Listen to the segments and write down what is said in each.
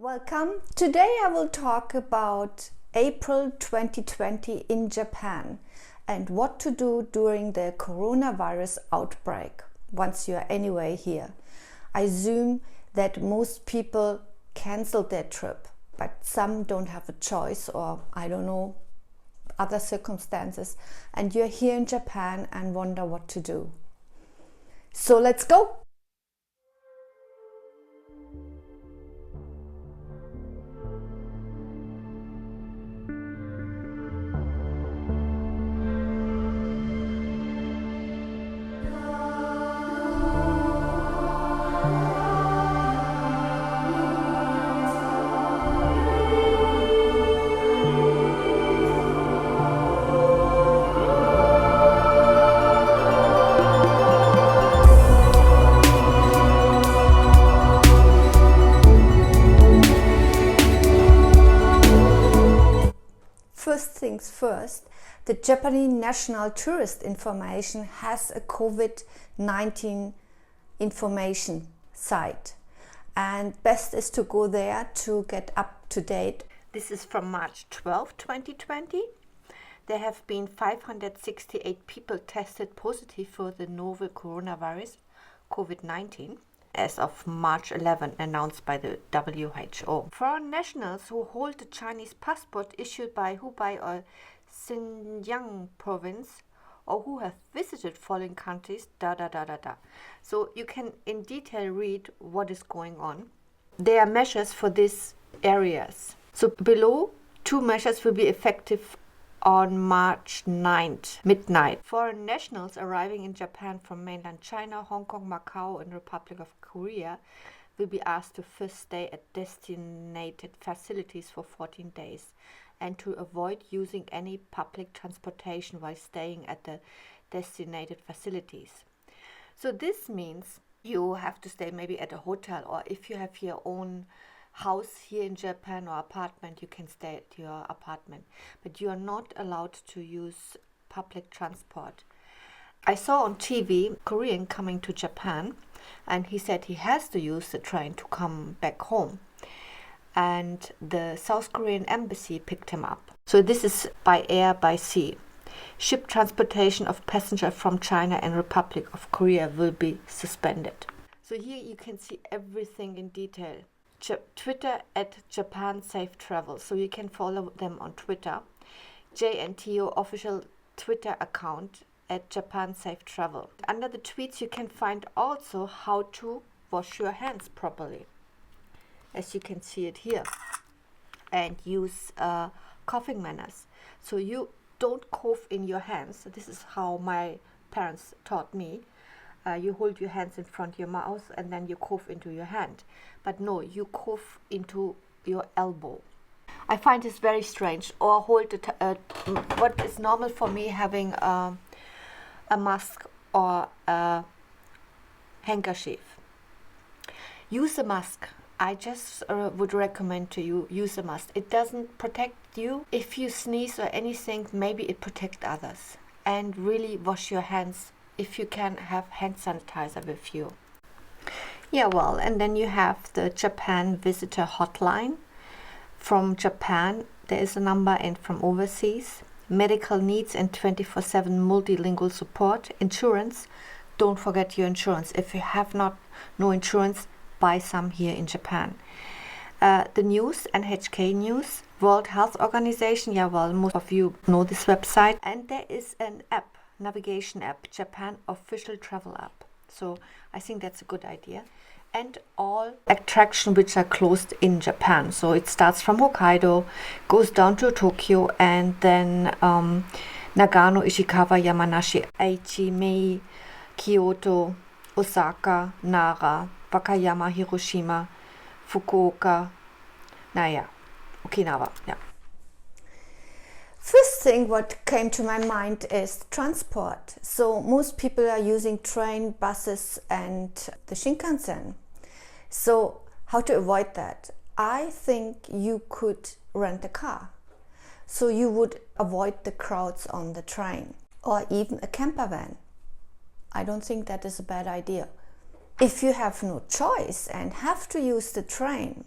Welcome. Today I will talk about April 2020 in Japan and what to do during the coronavirus outbreak once you are anyway here. I assume that most people canceled their trip, but some don't have a choice, or I don't know, other circumstances, and you're here in Japan and wonder what to do. So let's go! First things first, the Japanese National Tourist Information has a COVID-19 information site, and best is to go there to get up to date. This is from March 12, 2020. There have been 568 people tested positive for the novel coronavirus, COVID-19, as of March 11, announced by the WHO. Foreign nationals who hold a Chinese passport issued by Hubei or Xinjiang province, or who have visited following countries, So you can in detail read what is going on. There are measures for these areas. So below, 2 measures will be effective on March 9th, midnight. Foreign nationals arriving in Japan from mainland China, Hong Kong, Macau, and Republic of Korea will be asked to first stay at designated facilities for 14 days and to avoid using any public transportation while staying at the designated facilities. So this means you have to stay maybe at a hotel, or if you have your own house here in Japan or apartment, you can stay at your apartment, but you are not allowed to use public transport. I saw on TV Korean coming to Japan, and he said he has to use the train to come back home, and the South Korean embassy picked him up. So this is by air, by sea. Ship transportation of passengers from China and Republic of Korea will be suspended. So here you can see everything in detail. Twitter at Japan Safe Travel, so you can follow them on Twitter. JNTO official Twitter account at Japan Safe Travel. Under the tweets you can find also how to wash your hands properly, as you can see it here, and use coughing manners. So you don't cough in your hands. This is how my parents taught me. You hold your hands in front of your mouth and then you cough into your hand. But no, you cough into your elbow. I find this very strange. Or hold what is normal for me, having a mask or a handkerchief. Use a mask. I just would recommend to you, use a mask. It doesn't protect you. If you sneeze or anything, maybe it protects others. And really wash your hands. If you can, have hand sanitizer with you. Yeah, well, and then you have the Japan Visitor Hotline. From Japan, there is a number, and from overseas. Medical needs and 24/7 multilingual support. Insurance, don't forget your insurance. If you have no insurance, buy some here in Japan. The news, NHK News, World Health Organization. Yeah, well, most of you know this website. And there is an app, navigation app, Japan official travel app. So I think that's a good idea. And all attractions which are closed in Japan. So it starts from Hokkaido, goes down to Tokyo, and then Nagano, Ishikawa, Yamanashi, Aichi, Mei, Kyoto, Osaka, Nara, Wakayama, Hiroshima, Fukuoka, Okinawa. Yeah. First thing what came to my mind is transport. So most people are using train, buses, and the Shinkansen. So how to avoid that? I think you could rent a car. So you would avoid the crowds on the train, or even a camper van. I don't think that is a bad idea. If you have no choice and have to use the train,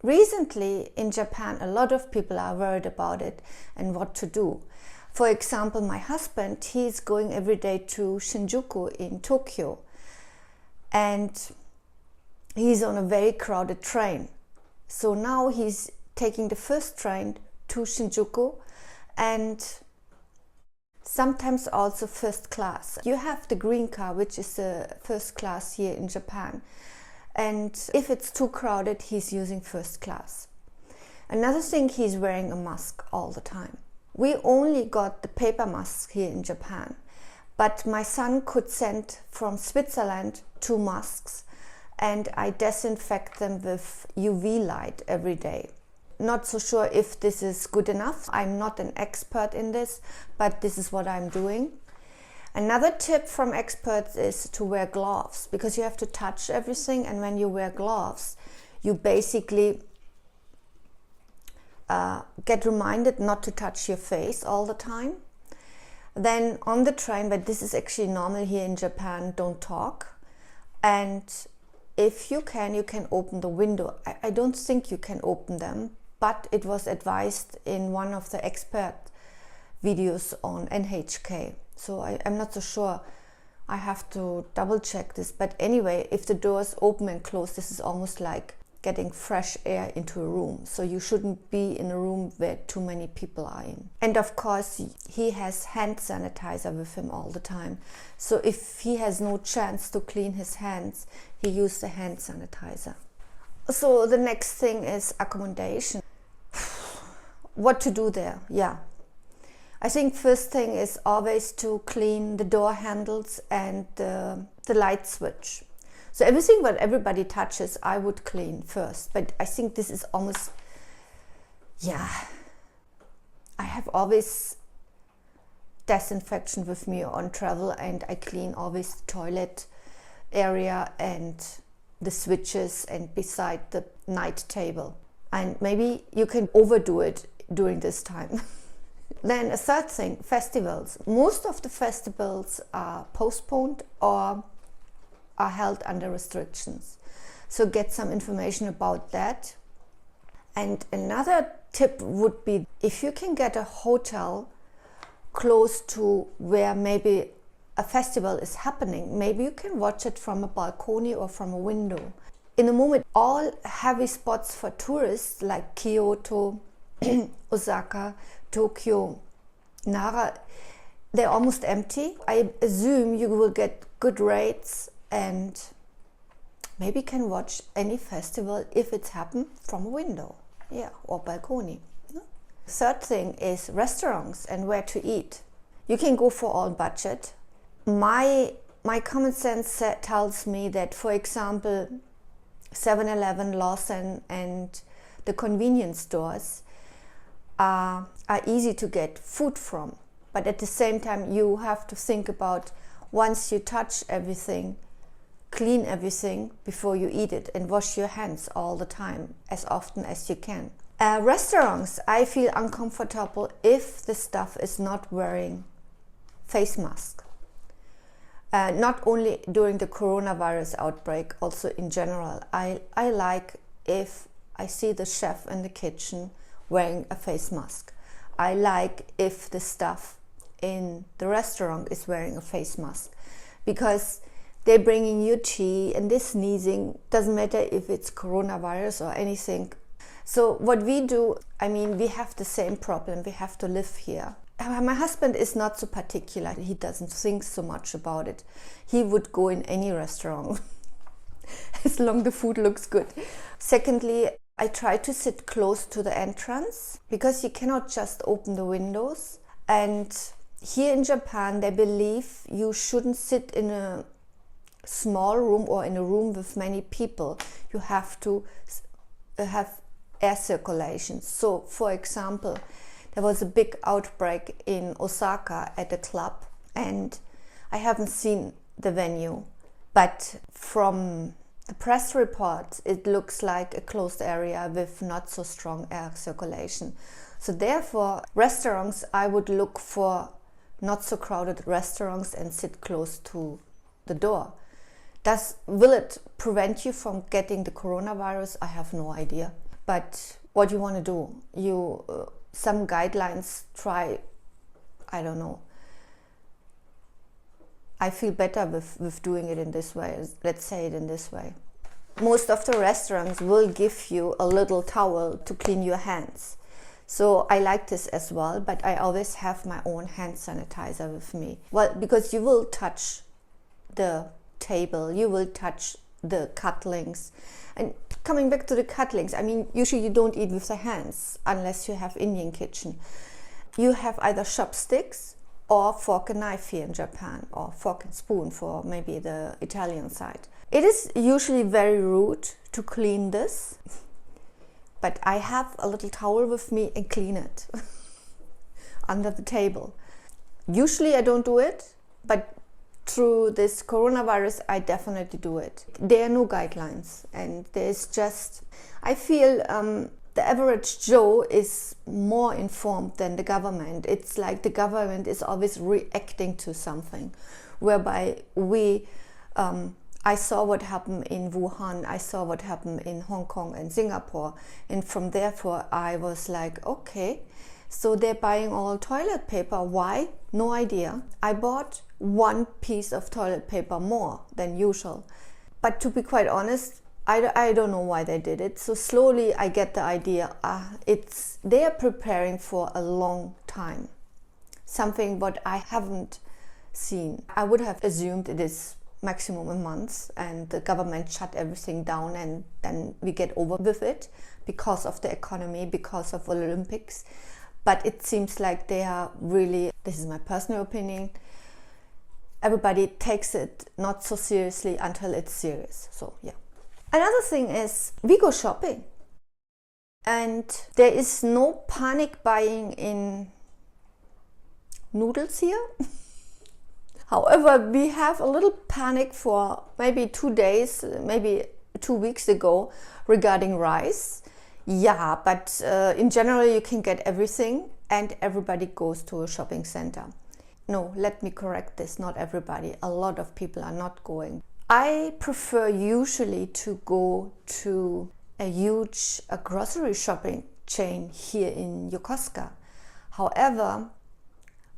recently in Japan, a lot of people are worried about it and what to do. For example, my husband, he's going every day to Shinjuku in Tokyo, and he's on a very crowded train. So now he's taking the first train to Shinjuku, and sometimes also first class. You have the green car, which is the first class here in Japan. And if it's too crowded, he's using first class. Another thing, he's wearing a mask all the time. We only got the paper mask here in Japan, but my son could send from Switzerland 2 masks, and I disinfect them with UV light every day. Not so sure if this is good enough. I'm not an expert in this, but this is what I'm doing. Another tip from experts is to wear gloves, because you have to touch everything, and when you wear gloves, you basically get reminded not to touch your face all the time. Then on the train, but this is actually normal here in Japan, don't talk. And if you can open the window. I don't think you can open them, but it was advised in one of the expert videos on NHK. So I'm not so sure. I have to double check this. But anyway, if the doors open and close, this is almost like getting fresh air into a room. So you shouldn't be in a room where too many people are in. And of course, he has hand sanitizer with him all the time. So if he has no chance to clean his hands, he uses the hand sanitizer. So the next thing is accommodation. What to do there? Yeah. I think first thing is always to clean the door handles and the light switch. So everything what everybody touches, I would clean first. But I think this is almost, yeah. I have always disinfection with me on travel, and I clean always the toilet area and the switches and beside the night table. And maybe you can overdo it during this time. Then a third thing, festivals. Most of the festivals are postponed or are held under restrictions. So get some information about that. And another tip would be, if you can get a hotel close to where maybe a festival is happening, maybe you can watch it from a balcony or from a window. In the moment, all heavy spots for tourists like Kyoto, Osaka, Tokyo, Nara, they're almost empty. I assume you will get good rates and maybe can watch any festival if it's happened from a window, yeah, or balcony. Third thing is restaurants and where to eat. You can go for all budget. My common sense tells me that, for example, 7-Eleven, Lawson and the convenience stores are easy to get food from. But at the same time, you have to think about, once you touch everything, clean everything before you eat it and wash your hands all the time, as often as you can. Restaurants, I feel uncomfortable if the staff is not wearing face mask. Not only during the coronavirus outbreak, also in general. I like if I see the chef in the kitchen wearing a face mask. I like if the staff in the restaurant is wearing a face mask, because they're bringing you tea and they're sneezing. Doesn't matter if it's coronavirus or anything. So what we do, I mean, we have the same problem. We have to live here. My husband is not so particular. He doesn't think so much about it. He would go in any restaurant as long as the food looks good. Secondly, I try to sit close to the entrance, because you cannot just open the windows. And here in Japan, they believe you shouldn't sit in a small room or in a room with many people. You have to have air circulation. So, for example, there was a big outbreak in Osaka at a club, and I haven't seen the venue, but from the press reports, it looks like a closed area with not so strong air circulation. So therefore, restaurants, I would look for not so crowded restaurants and sit close to the door. Will it prevent you from getting the coronavirus? I have no idea. But what you want to do, some guidelines try, I don't know. I feel better with doing it in this way. Let's say it in this way. Most of the restaurants will give you a little towel to clean your hands. So I like this as well, but I always have my own hand sanitizer with me. Well, because you will touch the table, you will touch the cutlings. And coming back to the cutlings, I mean, usually you don't eat with the hands unless you have Indian kitchen. You have either chopsticks or fork and knife here in Japan, or fork and spoon for maybe the Italian side. It is usually very rude to clean this, but I have a little towel with me and clean it under the table. Usually I don't do it, but through this coronavirus I definitely do it. There are no guidelines, and there's just, I feel the average Joe is more informed than the government. It's like the government is always reacting to something, whereby I saw what happened in Wuhan, I saw what happened in Hong Kong and Singapore, and from therefore I was like, okay, so they're buying all toilet paper. Why? No idea. I bought one piece of toilet paper more than usual. But to be quite honest, I don't know why they did it. So slowly I get the idea. They are preparing for a long time. Something what I haven't seen. I would have assumed it is maximum a month, and the government shut everything down, and then we get over with it because of the economy, because of Olympics. But it seems like they are really, this is my personal opinion, everybody takes it not so seriously until it's serious. So yeah. Another thing is we go shopping, and there is no panic buying in noodles here. However, we have a little panic for maybe 2 days, maybe 2 weeks ago regarding rice. Yeah, but in general you can get everything, and everybody goes to a shopping center. No, let me correct this, not everybody. A lot of people are not going. I prefer usually to go to a huge grocery shopping chain here in Yokosuka. However,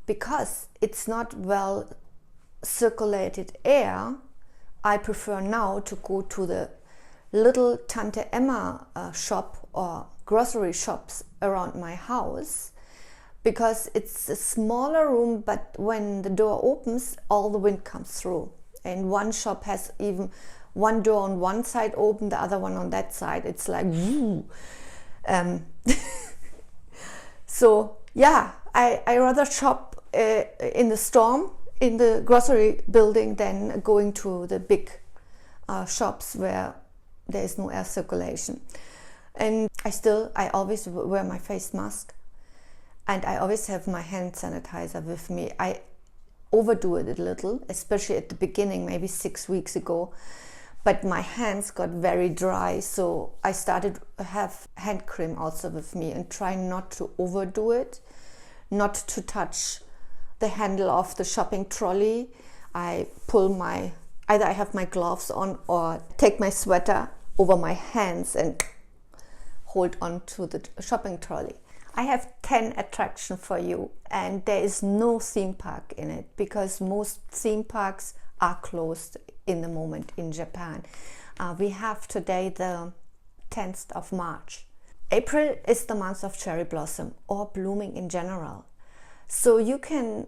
because it's not well circulated air, I prefer now to go to the little Tante Emma shop or grocery shops around my house, because it's a smaller room, but when the door opens, all the wind comes through. And one shop has even one door on one side open, the other one on that side. It's like, so yeah, I rather shop in the storm, in the grocery building, than going to the big shops where there is no air circulation. And I always wear my face mask, and I always have my hand sanitizer with me. I overdo it a little, especially at the beginning, maybe 6 weeks ago, but my hands got very dry, so I started to have hand cream also with me, and try not to overdo it, not to touch the handle of the shopping trolley. I either I have my gloves on or take my sweater over my hands and hold on to the shopping trolley. I have 10 attractions for you, and there is no theme park in it, because most theme parks are closed in the moment in Japan. We have today the 10th of March. April is the month of cherry blossom, or blooming in general. So you can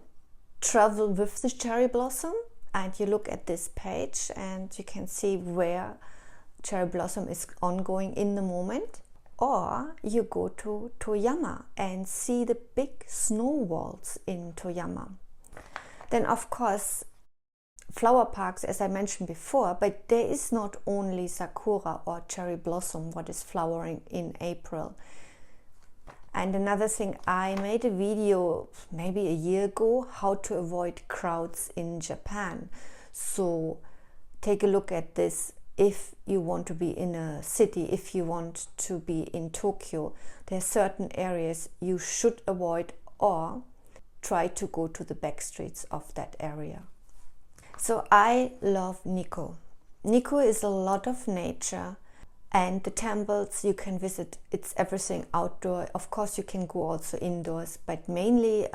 travel with the cherry blossom, and you look at this page and you can see where cherry blossom is ongoing in the moment. Or you go to Toyama and see the big snow walls in Toyama. Then of course flower parks, as I mentioned before, but there is not only sakura or cherry blossom what is flowering in April. And another thing, I made a video maybe a year ago how to avoid crowds in Japan. So take a look at this. If you want to be in a city, if you want to be in Tokyo, there are certain areas you should avoid, or try to go to the back streets of that area. So I love Nikko. Nikko is a lot of nature. And the temples you can visit, it's everything outdoor. Of course you can go also indoors, but mainly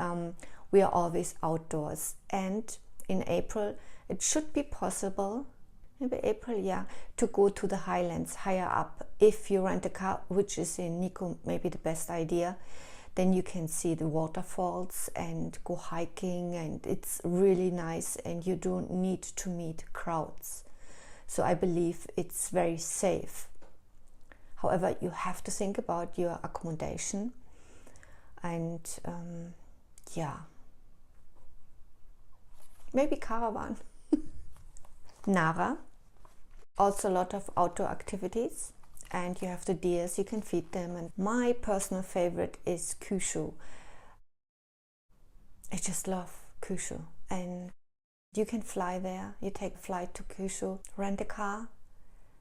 we are always outdoors. And in April it should be possible, maybe April, yeah, to go to the Highlands higher up. If you rent a car, which is in Nikko maybe the best idea, then you can see the waterfalls and go hiking, and it's really nice, and you don't need to meet crowds. So I believe it's very safe. However, you have to think about your accommodation, and yeah, maybe caravan. Nara, also a lot of outdoor activities, and you have the deers, you can feed them. And my personal favorite is Kyushu. I just love Kyushu, and you can fly there. You take a flight to Kyushu, rent a car,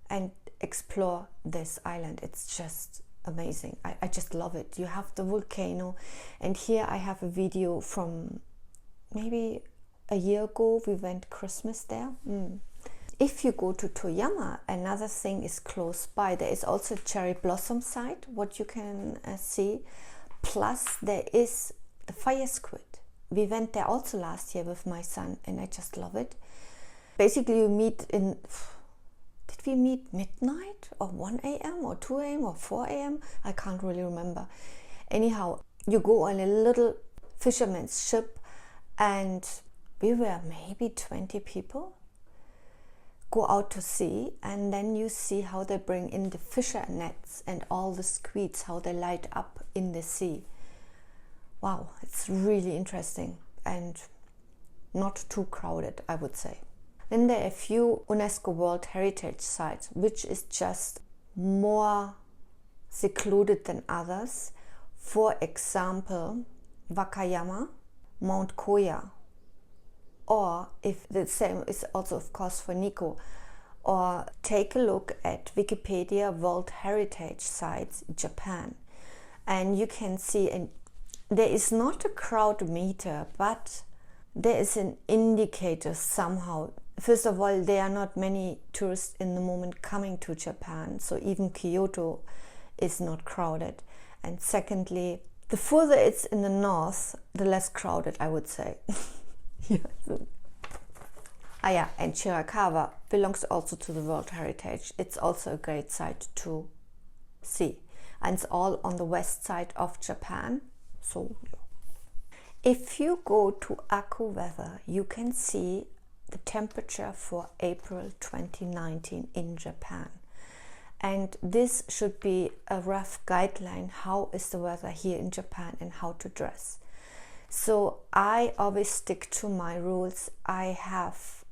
and explore this island. It's just amazing. I just love it. You have the volcano, and here I have a video from maybe a year ago. We went Christmas there. If you go to Toyama, another thing is close by. There is also a cherry blossom site, what you can see. Plus there is the fire squid. We went there also last year with my son, and I just love it. Basically you meet in, did we meet midnight or 1 a.m. or 2 a.m. or 4 a.m.? I can't really remember. Anyhow, you go on a little fisherman's ship, and we were maybe 20 people. Go out to sea, and then you see how they bring in the fisher nets and all the squids, how they light up in the sea. Wow, it's really interesting and not too crowded, I would say. Then there are a few UNESCO World Heritage sites, which is just more secluded than others. For example, Wakayama, Mount Koya, or if the same is also of course for Nikko. Or take a look at Wikipedia World Heritage Sites Japan, and you can see, and there is not a crowd meter, but there is an indicator somehow. First of all, there are not many tourists in the moment coming to Japan, so even Kyoto is not crowded. And secondly, the further it's in the north, the less crowded, I would say. Yeah, and Shirakawa belongs also to the World Heritage. It's also a great site to see, and it's all on the west side of Japan. So if you go to AccuWeather, you can see the temperature for April 2019 in Japan, and this should be a rough guideline. How is the weather here in Japan and how to dress? So I always stick to my rules.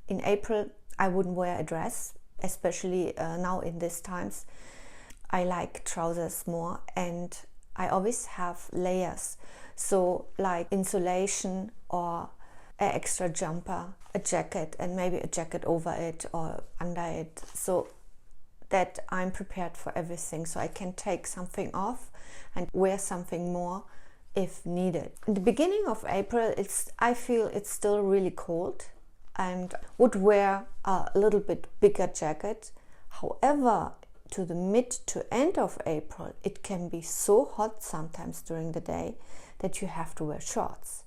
In April, I wouldn't wear a dress, especially now in these times. I like trousers more, and I always have layers. So like insulation or an extra jumper, a jacket, and maybe a jacket over it or under it, so that I'm prepared for everything. So I can take something off and wear something more if needed. In the beginning of April, I feel it's still really cold, and would wear a little bit bigger jacket. However, to the mid to end of April, it can be so hot sometimes during the day that you have to wear shorts.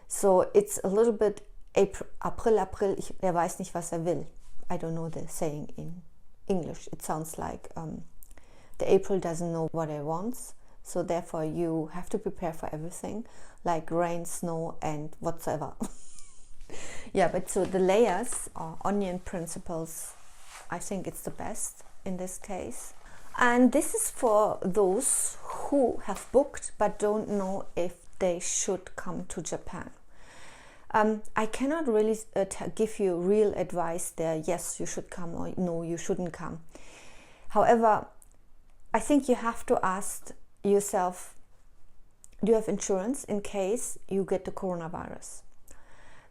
So it's a little bit April, der weiß nicht, was will. I don't know the saying in English. It sounds like the April doesn't know what it wants. So therefore you have to prepare for everything, like rain, snow, and whatsoever. Yeah, but so the layers or onion principles, I think it's the best in this case. And this is for those who have booked but don't know if they should come to Japan. I cannot really give you real advice there. Yes, you should come, or no, you shouldn't come. However, I think you have to ask yourself, do you have insurance in case you get the coronavirus?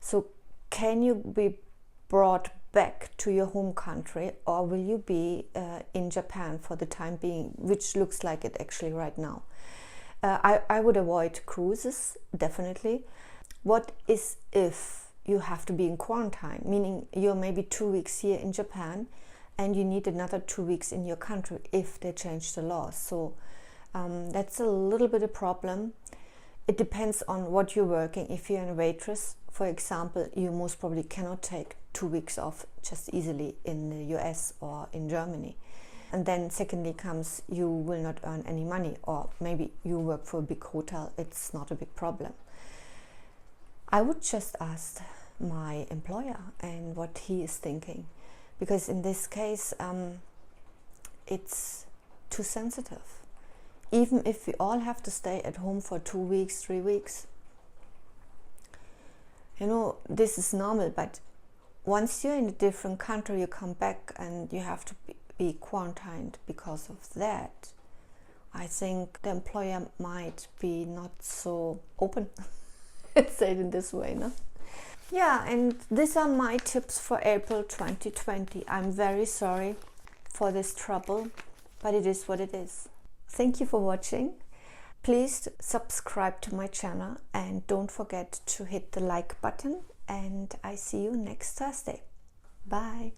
So can you be brought back to your home country, or will you be in Japan for the time being, which looks like it actually right now? I would avoid cruises, definitely. What is if you have to be in quarantine, meaning you're maybe 2 weeks here in Japan and you need another 2 weeks in your country if they change the law. So that's a little bit a problem. It depends on what you're working. If you're a waitress, for example, you most probably cannot take 2 weeks off just easily in the US or in Germany. And then secondly comes, you will not earn any money, or maybe you work for a big hotel, it's not a big problem. I would just ask my employer and what he is thinking, because in this case it's too sensitive. Even if we all have to stay at home for 2 weeks, 3 weeks, you know, this is normal, but once you're in a different country, you come back and you have to be quarantined because of that. I think the employer might be not so open. Let's say it in this way, no? Yeah, and these are my tips for April 2020. I'm very sorry for this trouble, but it is what it is. Thank you for watching. Please subscribe to my channel and don't forget to hit the like button, and I see you next Thursday. Bye.